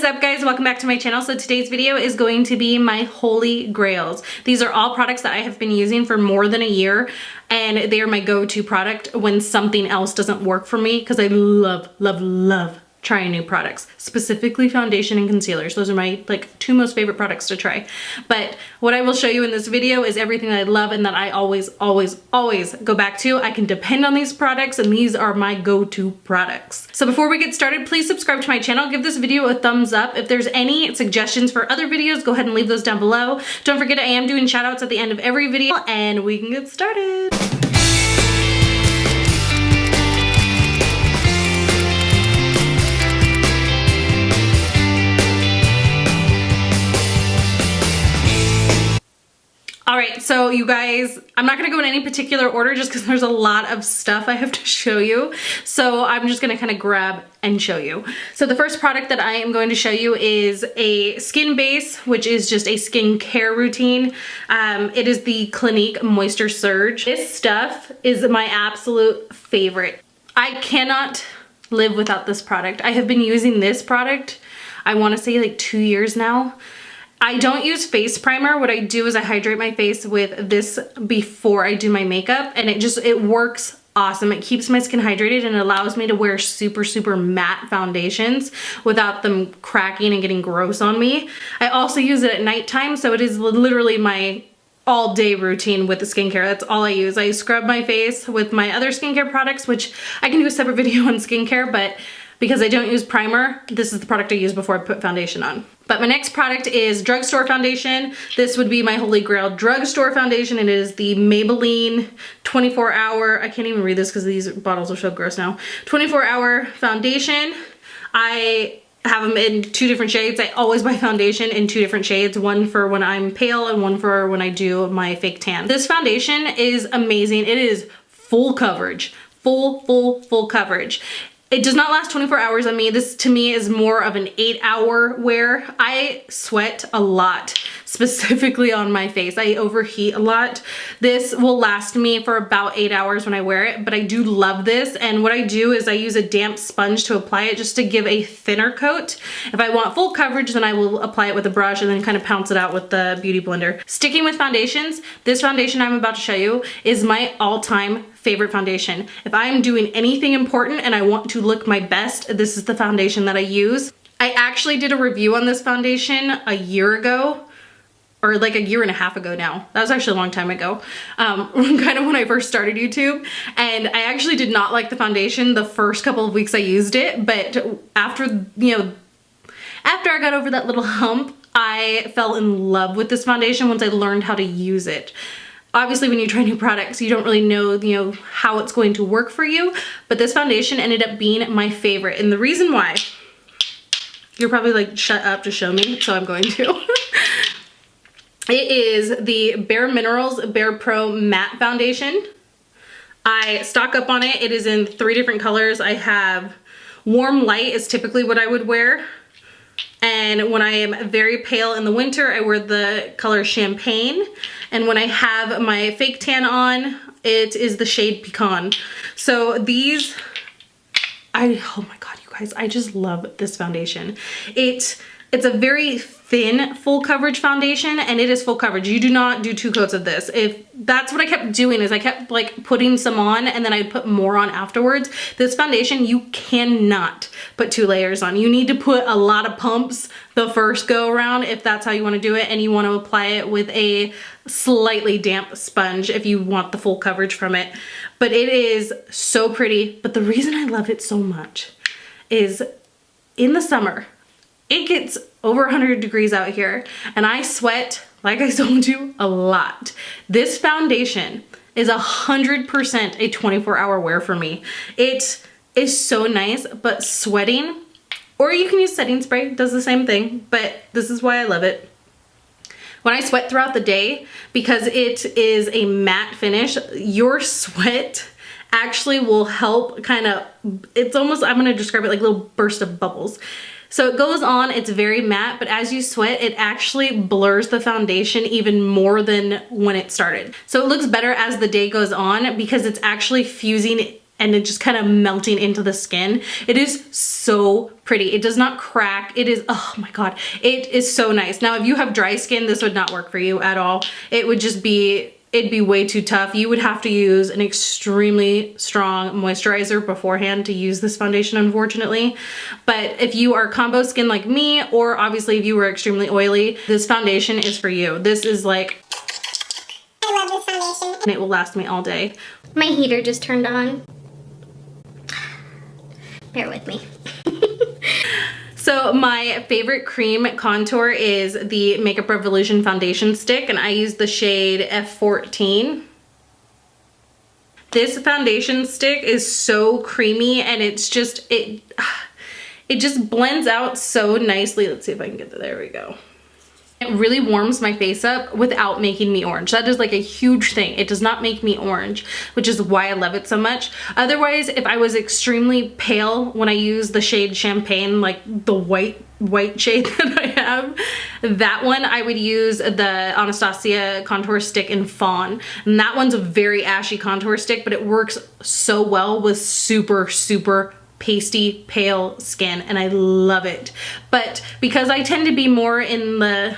is up, guys? Welcome back to my channel. So today's video is going to be my holy grails. These are all products that I have been using for more than a year, and they are my go-to product when something else doesn't work for me, because I love trying new products, specifically foundation and concealers. Those are my two most favorite products to try. But what I will show you in this video is everything that I love and that I always go back to. I can depend on these products, and these are my go-to products. So before we get started, please subscribe to my channel. Give this video a thumbs up. If there's any suggestions for other videos, go ahead and leave those down below. Don't forget, I am doing shout outs at the end of every video, and we can get started. All right, so you guys, I'm not gonna go in any particular order just because there's a lot of stuff I have to show you. So I'm just gonna kind of grab and show you. So the first product that I am going to show you is a skin base, which is just a skincare routine. It is the Clinique Moisture Surge. This stuff is my absolute favorite. I cannot live without this product. I have been using this product, I wanna say like 2 years now. I don't use face primer. What I do is I hydrate my face with this before I do my makeup, and it works awesome. It keeps my skin hydrated and allows me to wear super matte foundations without them cracking and getting gross on me. I also use it at nighttime, so it is literally my all day routine with the skincare. That's all I use. I scrub my face with my other skincare products, which I can do a separate video on skincare, but because I don't use primer, this is the product I use before I put foundation on. But my next product is drugstore foundation. This would be my holy grail drugstore foundation. It is the Maybelline 24-hour, I can't even read this because these bottles are so gross now, 24-hour foundation. I have them in 2 different shades. I always buy foundation in 2 different shades, one for when I'm pale and one for when I do my fake tan. This foundation is amazing. It is full coverage, full coverage. It does not last 24 hours on me. This to me is more of an 8-hour wear. I sweat a lot, specifically on my face. I overheat a lot. This will last me for about 8 hours when I wear it, but I do love this. And what I do is I use a damp sponge to apply it just to give a thinner coat. If I want full coverage, then I will apply it with a brush and then kind of pounce it out with the Beauty Blender. Sticking with foundations, this foundation I'm about to show you is my all-time favorite foundation. If I'm doing anything important and I want to look my best, this is the foundation that I use. I actually did a review on this foundation a year ago, or like a year and a half ago now. That was actually a long time ago, kind of when I first started YouTube. And I actually did not like the foundation the first couple of weeks I used it, but after I got over that little hump, I fell in love with this foundation once I learned how to use it. Obviously, when you try new products, you don't really know, how it's going to work for you, but this foundation ended up being my favorite. And the reason why, you're probably like, shut up to show me, so I'm going to. It is the Bare Minerals Bare Pro Matte Foundation. I stock up on it. It is in 3 different colors. I have warm light is typically what I would wear. And when I am very pale in the winter, I wear the color Champagne. And when I have my fake tan on, it is the shade Pecan. So these, oh my God, you guys, I just love this foundation. It's a very thin full coverage foundation, and it is full coverage. You do not do 2 coats of this. If that's what I kept doing, is I kept like putting some on and then I'd put more on afterwards. This foundation, you cannot put 2 layers on. You need to put a lot of pumps the first go around if that's how you want to do it, and you want to apply it with a slightly damp sponge if you want the full coverage from it. But it is so pretty. But the reason I love it so much is in the summer, it gets over 100 degrees out here, and I sweat, like I told you, a lot. This foundation is 100% a 24-hour wear for me. It is so nice, but sweating, or you can use setting spray, does the same thing, but this is why I love it. When I sweat throughout the day, because it is a matte finish, your sweat actually will help kind of, it's almost, I'm gonna describe it like a little burst of bubbles. So it goes on, it's very matte, but as you sweat, it actually blurs the foundation even more than when it started. So it looks better as the day goes on because it's actually fusing and it's just kind of melting into the skin. It is so pretty. It does not crack. It is, oh my God, it is so nice. Now, if you have dry skin, this would not work for you at all. It would just be, it'd be way too tough. You would have to use an extremely strong moisturizer beforehand to use this foundation, unfortunately. But if you are combo skin like me, or obviously if you were extremely oily, this foundation is for you. This is like, I love this foundation. and it will last me all day. My heater just turned on. Bear with me. So my favorite cream contour is the Makeup Revolution foundation stick, and I use the shade F14. This foundation stick is so creamy, and it's just, it just blends out so nicely. Let's see if I can get there we go. It really warms my face up without making me orange. That is like a huge thing. It does not make me orange, which is why I love it so much. Otherwise, if I was extremely pale when I use the shade Champagne, like the white shade that I have, that one I would use the Anastasia contour stick in Fawn. And that one's a very ashy contour stick, but it works so well with super pasty pale skin, and I love it. But because I tend to be more in the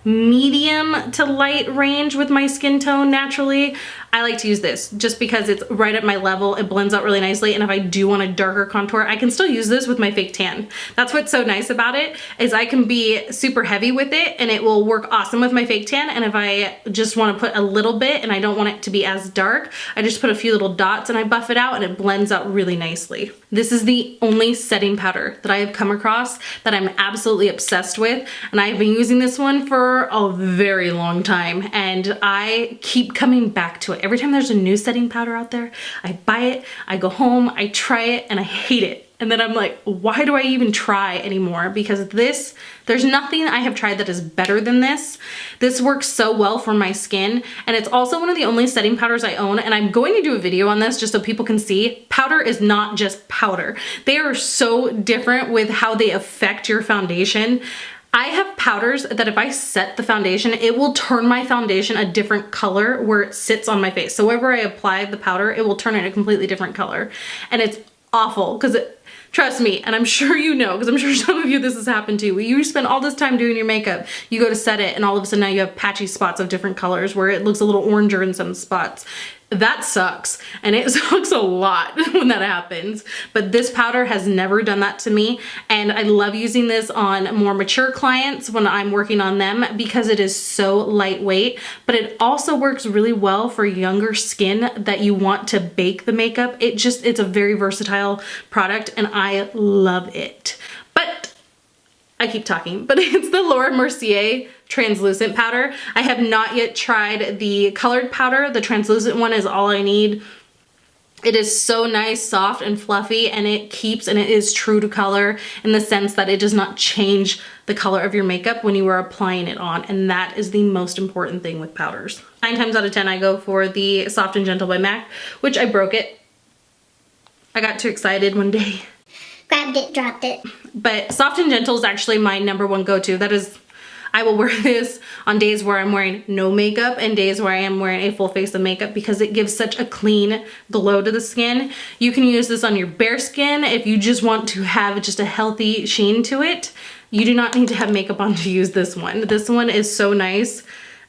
medium to light range with my skin tone naturally, I like to use this just because it's right at my level. It blends out really nicely, and if I do want a darker contour, I can still use this with my fake tan. That's what's so nice about it, is I can be super heavy with it and it will work awesome with my fake tan. And if I just want to put a little bit and I don't want it to be as dark, I just put a few little dots and I buff it out, and it blends out really nicely. This is the only setting powder that I have come across that I'm absolutely obsessed with, and I've been using this one for a very long time, and I keep coming back to it. Every time there's a new setting powder out there, I buy it, I go home, I try it, and I hate it. And then I'm like, why do I even try anymore? Because this, there's nothing I have tried that is better than this. This works so well for my skin, and it's also one of the only setting powders I own, and I'm going to do a video on this just so people can see. Powder is not just powder. They are so different with how they affect your foundation. I have powders that if I set the foundation, it will turn my foundation a different color where it sits on my face. So wherever I apply the powder, it will turn it a completely different color. And it's awful because trust me, and I'm sure you know, because I'm sure some of you this has happened to. You spend all this time doing your makeup, you go to set it, and all of a sudden now you have patchy spots of different colors where it looks a little oranger in some spots. That sucks, and it sucks a lot when that happens. But this powder has never done that to me, and I love using this on more mature clients when I'm working on them because it is so lightweight, but it also works really well for younger skin that you want to bake the makeup. It's a very versatile product, and I love it. But I keep talking, but it's the Laura Mercier translucent powder. I have not yet tried the colored powder. The translucent one is all I need. It is so nice, soft and fluffy, and it keeps, and it is true to color in the sense that it does not change the color of your makeup when you are applying it on, and that is the most important thing with powders. 9 times out of 10 I go for the Soft and Gentle by MAC, which I broke it. I got too excited one day. Grabbed it, dropped it. But Soft and Gentle is actually my #1 go-to. That is, I will wear this on days where I'm wearing no makeup and days where I am wearing a full face of makeup because it gives such a clean glow to the skin. You can use this on your bare skin if you just want to have just a healthy sheen to it. You do not need to have makeup on to use this one. This one is so nice.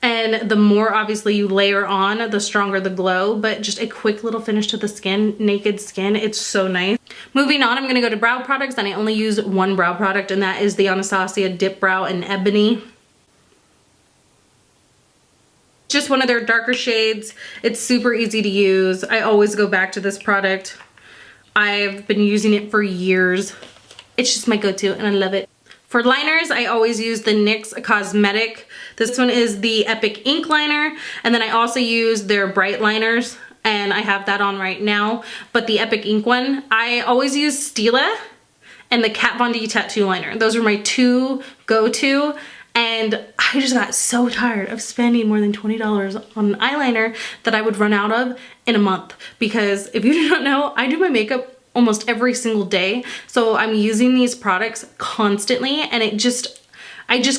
And the more obviously you layer on, the stronger the glow, but just a quick little finish to the skin, naked skin, it's so nice. Moving on, I'm gonna go to brow products, and I only use one brow product, and that is the Anastasia Dip Brow in Ebony. Just one of their darker shades. It's super easy to use. I always go back to this product. I've been using it for years. It's just my go-to, and I love it. For liners, I always use the NYX Cosmetic. This one is the Epic Ink Liner, and then I also use their Bright Liners, and I have that on right now. But the Epic Ink one, I always use Stila and the Kat Von D Tattoo Liner. Those are my 2 go-to, and I just got so tired of spending more than $20 on an eyeliner that I would run out of in a month. Because if you do not know, I do my makeup almost every single day, so I'm using these products constantly, and I just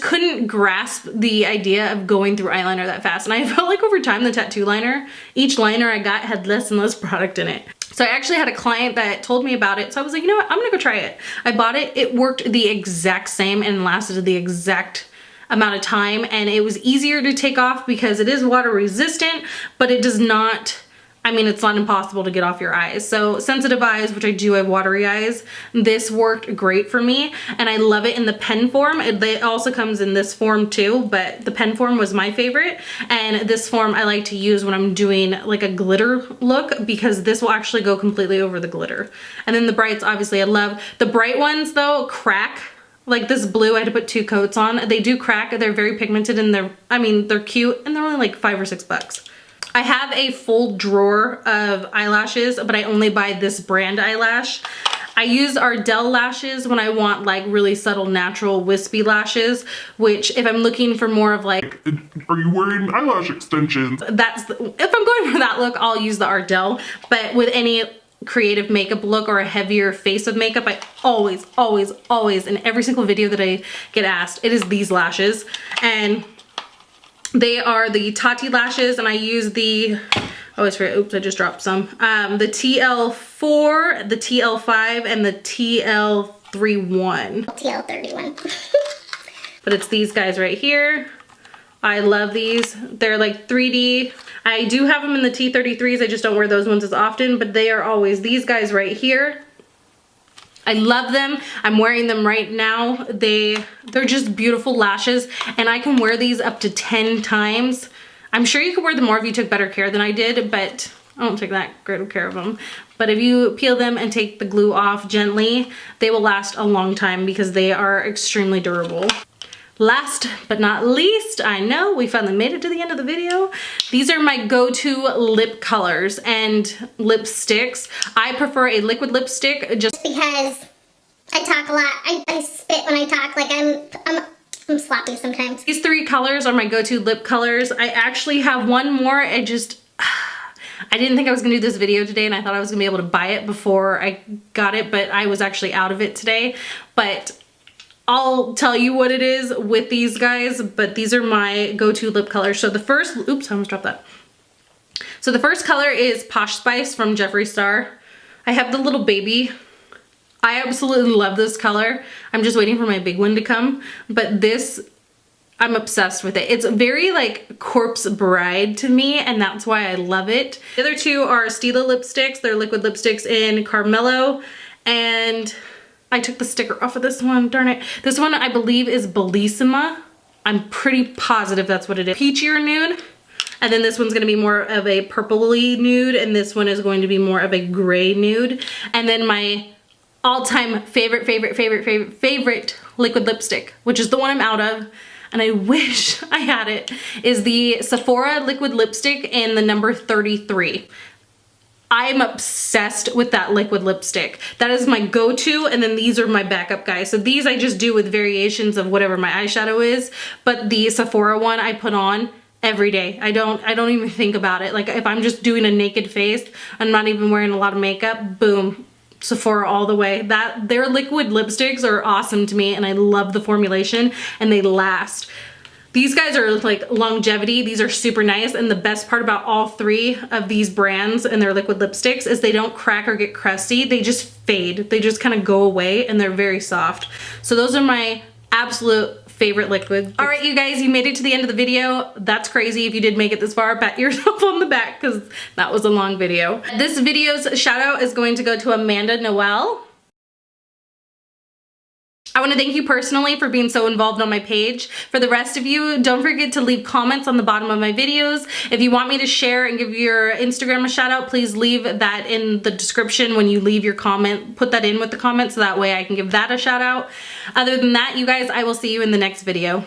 couldn't grasp the idea of going through eyeliner that fast. And I felt like over time the tattoo liner, each liner I got had less and less product in it. So I actually had a client that told me about it. So I was like, you know what, I'm gonna go try it. I bought it, it worked the exact same and lasted the exact amount of time, and it was easier to take off because it is water resistant, but it does not, I mean, it's not impossible to get off your eyes. So sensitive eyes, which I do have watery eyes, this worked great for me, and I love it in the pen form. It also comes in this form too, but the pen form was my favorite, and this form I like to use when I'm doing like a glitter look because this will actually go completely over the glitter. And then the brights, obviously I love. The bright ones though crack. Like this blue, I had to put 2 coats on. They do crack, they're very pigmented, and they're cute, and they're only like $5 or $6. I have a full drawer of eyelashes, but I only buy this brand eyelash. I use Ardell lashes when I want like really subtle, natural, wispy lashes, which if I'm looking for more of like, are you wearing eyelash extensions? if I'm going for that look, I'll use the Ardell. But with any creative makeup look or a heavier face of makeup, I always, always, always, in every single video that I get asked, it is these lashes. And they are the Tati lashes, and I use the, I always forget, oops, I just dropped some. The TL4, the TL5, and the TL31. TL31. But it's these guys right here. I love these. They're like 3D. I do have them in the T33s. I just don't wear those ones as often, but they are always these guys right here. I love them. I'm wearing them right now. They're just beautiful lashes, and I can wear these up to 10 times. I'm sure you could wear them more if you took better care than I did, but I don't take that great of care of them. But if you peel them and take the glue off gently, they will last a long time because they are extremely durable. Last but not least, I know we finally made it to the end of the video. These are my go-to lip colors and lipsticks. I prefer a liquid lipstick just Because I talk a lot. I spit when I talk. Like I'm sloppy sometimes. these 3 colors are my go-to lip colors. I actually have one more. I didn't think I was gonna do this video today, and I thought I was gonna be able to buy it before I got it, but I was actually out of it today. But I'll tell you what it is with these guys, but these are my go-to lip colors. So the first, oops, I almost dropped that. So the first color is Posh Spice from Jeffree Star. I have the little baby. I absolutely love this color. I'm just waiting for my big one to come, but this, I'm obsessed with it. It's very like Corpse Bride to me, and that's why I love it. The other 2 are Stila lipsticks. They're liquid lipsticks in Carmelo, and I took the sticker off of this one, darn it. This one I believe is Bellissima. I'm pretty positive that's what it is. Peachier nude. And then this one's gonna be more of a purpley nude, and this one is going to be more of a gray nude. And then my all-time favorite liquid lipstick, which is the one I'm out of, and I wish I had it, is the Sephora liquid lipstick in the number 33. I'm obsessed with that liquid lipstick. That is my go-to, and then these are my backup guys. So these I just do with variations of whatever my eyeshadow is, but the Sephora one I put on every day. I don't even think about it. Like if I'm just doing a naked face, I'm not even wearing a lot of makeup, boom, Sephora all the way. Their liquid lipsticks are awesome to me, and I love the formulation, and they last. These guys are like longevity. These are super nice, and the best part about all 3 of these brands and their liquid lipsticks is they don't crack or get crusty. They just fade. They just kind of go away, and they're very soft. So those are my absolute favorite liquid. All right, you guys, you made it to the end of the video. That's crazy. If you did make it this far, pat yourself on the back because that was a long video. This video's shout out is going to go to Amanda Noel. I want to thank you personally for being so involved on my page. For the rest of you, don't forget to leave comments on the bottom of my videos. If you want me to share and give your Instagram a shout out, please leave that in the description when you leave your comment. Put that in with the comment so that way I can give that a shout out. Other than that, you guys, I will see you in the next video.